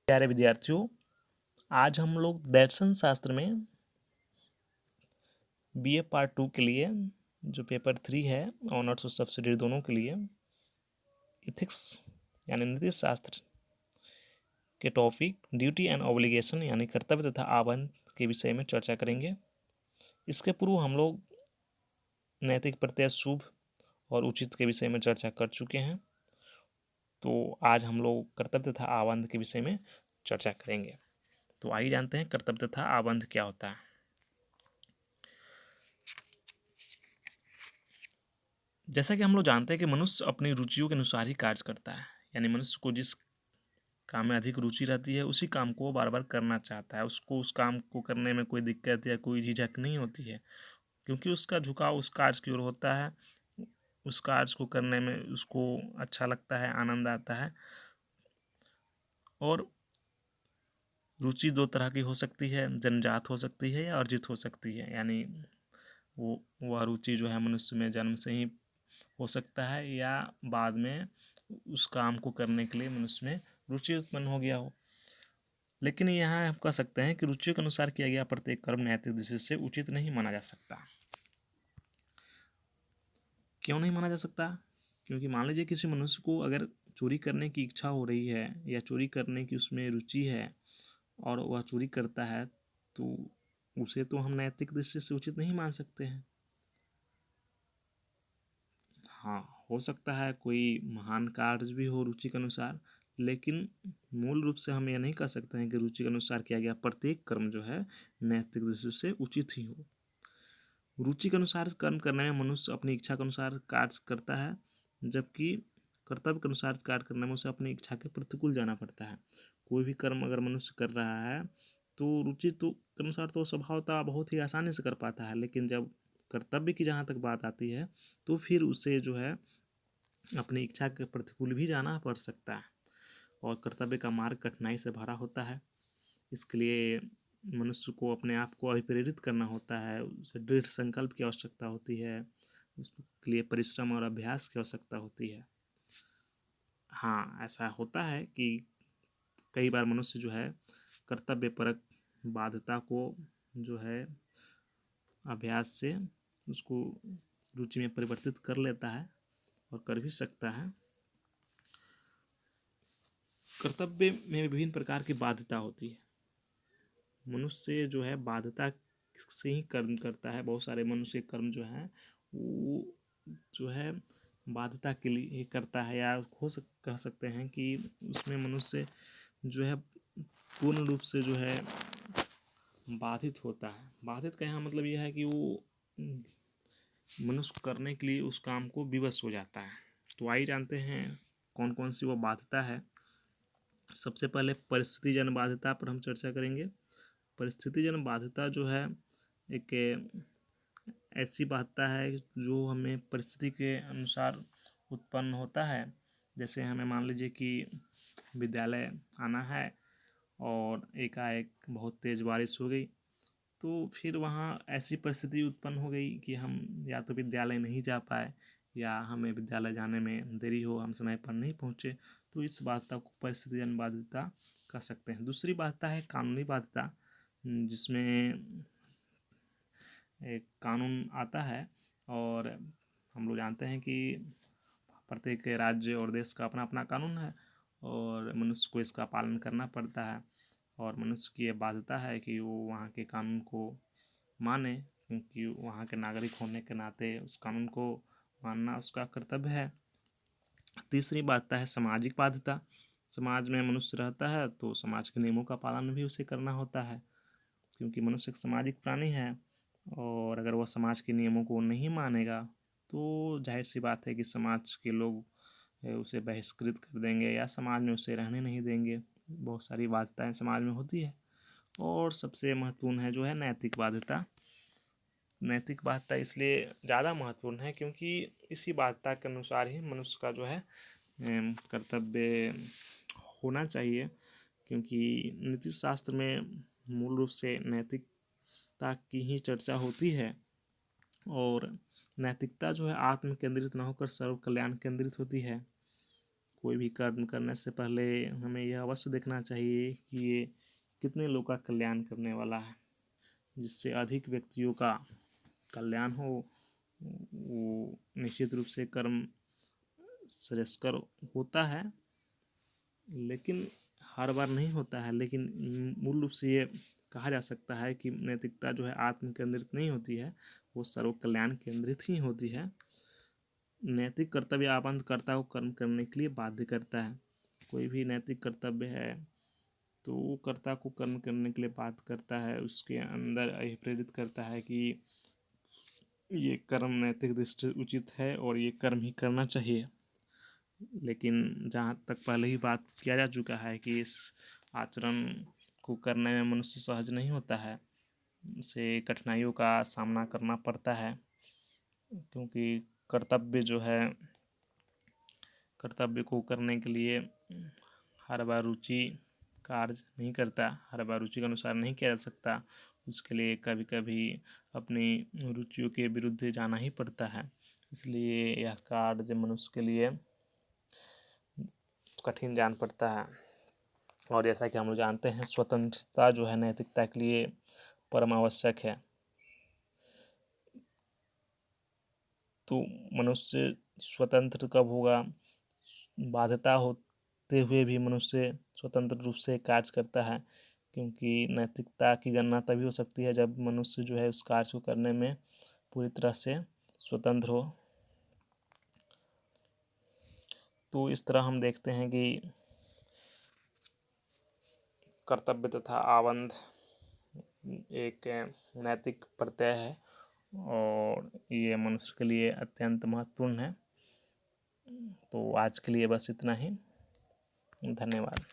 प्यारे विद्यार्थियों, आज हम लोग दर्शन शास्त्र में बीए पार्ट 2 के लिए जो पेपर 3 है ऑनर्स और सब्सिडियरी दोनों के लिए इथिक्स यानी नीति शास्त्र के टॉपिक ड्यूटी एंड ऑब्लिगेशन यानी कर्तव्य तथा आबंध के विषय में चर्चा करेंगे। इसके पूर्व हम लोग नैतिक प्रत्यय शुभ और उचित के विषय में चर्चा कर चुके हैं, तो आज हम लोग कर्तव्य तथा आबंध के विषय में चर्चा करेंगे। तो आइए जानते हैं कर्तव्य तथा आबंध क्या होता है। जैसा कि हम लोग जानते हैं कि मनुष्य अपनी रुचियों के अनुसार ही कार्य करता है, यानी मनुष्य को जिस काम में अधिक रुचि रहती है उसी काम को बार बार करना चाहता है। उसको उस काम को करने में कोई दिक्कत या कोई झिझक नहीं होती है, क्योंकि उसका झुकाव उस कार्य की ओर होता है। उस कार्य को करने में उसको अच्छा लगता है, आनंद आता है। और रुचि दो तरह की हो सकती है, जन्मजात हो सकती है या अर्जित हो सकती है, यानी वह रुचि जो है मनुष्य में जन्म से ही हो सकता है या बाद में उस काम को करने के लिए मनुष्य में रुचि उत्पन्न हो गया हो। लेकिन यहाँ हम कह सकते हैं कि रुचियों के अनुसार किया गया प्रत्येक कर्म नैतिक दृष्टि से उचित नहीं माना जा सकता। क्यों नहीं माना जा सकता? क्योंकि मान लीजिए किसी मनुष्य को अगर चोरी करने की इच्छा हो रही है या चोरी करने की उसमें रुचि है और वह चोरी करता है, तो उसे तो हम नैतिक दृष्टि से उचित नहीं मान सकते हैं। हाँ, हो सकता है कोई महान कार्य भी हो रुचि के अनुसार, लेकिन मूल रूप से हम यह नहीं कह सकते हैं कि रुचि के अनुसार किया गया प्रत्येक कर्म जो है नैतिक दृष्टि से उचित ही हो। रुचि के अनुसार कर्म करने में मनुष्य अपनी इच्छा के अनुसार कार्य करता है, जबकि कर्तव्य के अनुसार कार्य करने में उसे अपनी इच्छा के प्रतिकूल जाना पड़ता है। कोई भी कर्म अगर मनुष्य कर रहा है तो रुचि तो के अनुसार तो स्वभावतः बहुत ही आसानी से कर पाता है, लेकिन जब कर्तव्य की जहाँ तक बात आती है तो फिर उसे जो है अपनी इच्छा के प्रतिकूल भी जाना पड़ सकता है। और कर्तव्य का मार्ग कठिनाई से भरा होता है। इसके लिए मनुष्य को अपने आप को अभिप्रेरित करना होता है, उसे दृढ़ संकल्प की आवश्यकता होती है, उसके लिए परिश्रम और अभ्यास की आवश्यकता होती है। हाँ, ऐसा होता है कि कई बार मनुष्य जो है कर्तव्यपरक बाध्यता को जो है अभ्यास से उसको रुचि में परिवर्तित कर लेता है और कर भी सकता है। कर्तव्य में विभिन्न प्रकार की बाध्यता होती है। मनुष्य जो है बाध्यता से ही कर्म करता है। बहुत सारे मनुष्य कर्म जो है वो जो है बाध्यता के लिए करता है, या कह सकते हैं कि उसमें मनुष्य जो है पूर्ण रूप से जो है बाधित होता है। बाधित का यहाँ मतलब यह है कि वो मनुष्य करने के लिए उस काम को विवश हो जाता है। तो आइए जानते हैं कौन कौन सी वो बाध्यता है। सबसे पहले परिस्थितिजन्य बाध्यता पर हम चर्चा करेंगे। परिस्थितिजन्य बाध्यता जो है एक ऐसी बाध्यता है जो हमें परिस्थिति के अनुसार उत्पन्न होता है। जैसे हमें मान लीजिए कि विद्यालय आना है और एकाएक बहुत तेज़ बारिश हो गई, तो फिर वहाँ ऐसी परिस्थिति उत्पन्न हो गई कि हम या तो विद्यालय नहीं जा पाए या हमें विद्यालय जाने में देरी हो, हम समय पर नहीं पहुँचे, तो इस बाध्यता को परिस्थितिजन्य बाध्यता कह सकते हैं। दूसरी बाध्यता है कानूनी बाध्यता, जिसमें एक कानून आता है और हम लोग जानते हैं कि प्रत्येक राज्य और देश का अपना अपना कानून है और मनुष्य को इसका पालन करना पड़ता है। और मनुष्य की यह बाध्यता है कि वो वहाँ के कानून को माने, क्योंकि वहाँ के नागरिक होने के नाते उस कानून को मानना उसका कर्तव्य है। तीसरी बाध्यता है सामाजिक बाध्यता। समाज में मनुष्य रहता है तो समाज के नियमों का पालन भी उसे करना होता है, क्योंकि मनुष्य एक सामाजिक प्राणी है और अगर वह समाज के नियमों को नहीं मानेगा तो जाहिर सी बात है कि समाज के लोग उसे बहिष्कृत कर देंगे या समाज में उसे रहने नहीं देंगे। बहुत सारी बाध्यताएं समाज में होती है। और सबसे महत्वपूर्ण है जो है नैतिक बाध्यता। नैतिक बाध्यता इसलिए ज़्यादा महत्वपूर्ण है क्योंकि इसी बाध्यता के अनुसार ही मनुष्य का जो है कर्तव्य होना चाहिए, क्योंकि नीति शास्त्र में मूल रूप से नैतिकता की ही चर्चा होती है। और नैतिकता जो है आत्म केंद्रित न होकर सर्व कल्याण केंद्रित होती है। कोई भी कर्म करने से पहले हमें यह अवश्य देखना चाहिए कि ये कितने लोग का कल्याण करने वाला है। जिससे अधिक व्यक्तियों का कल्याण हो, वो निश्चित रूप से कर्म श्रेयस्कर होता है, लेकिन हर बार नहीं होता है। लेकिन मूल रूप से ये कहा जा सकता है कि नैतिकता जो है आत्म केंद्रित नहीं होती है, वो सर्व कल्याण केंद्रित ही होती है। नैतिक कर्तव्य आबंधकर्ता को कर्म करने के लिए बाध्य करता है। कोई भी नैतिक कर्तव्य है तो वो कर्ता को कर्म करने के लिए बाध्य करता है, उसके अंदर यह प्रेरित करता है कि ये कर्म नैतिक दृष्टि उचित है और ये कर्म ही करना चाहिए। लेकिन जहाँ तक पहले ही बात किया जा चुका है कि इस आचरण को करने में मनुष्य सहज नहीं होता है, उसे कठिनाइयों का सामना करना पड़ता है, क्योंकि कर्तव्य को करने के लिए हर बार रुचि कार्य नहीं करता, हर बार रुचि के अनुसार नहीं किया जा सकता। उसके लिए कभी कभी अपनी रुचियों के विरुद्ध जाना ही पड़ता है। इसलिए यह कार्य मनुष्य के लिए कठिन जान पड़ता है। और जैसा कि हम लोग जानते हैं, स्वतंत्रता जो है नैतिकता के लिए परम आवश्यक है। तो मनुष्य स्वतंत्र कब होगा? बाध्यता होते हुए भी मनुष्य स्वतंत्र रूप से कार्य करता है, क्योंकि नैतिकता की गणना तभी हो सकती है जब मनुष्य जो है उस कार्य को करने में पूरी तरह से स्वतंत्र हो। तो इस तरह हम देखते हैं कि कर्तव्य तथा आबंध एक नैतिक प्रत्यय है और ये मनुष्य के लिए अत्यंत महत्वपूर्ण है। तो आज के लिए बस इतना ही। धन्यवाद।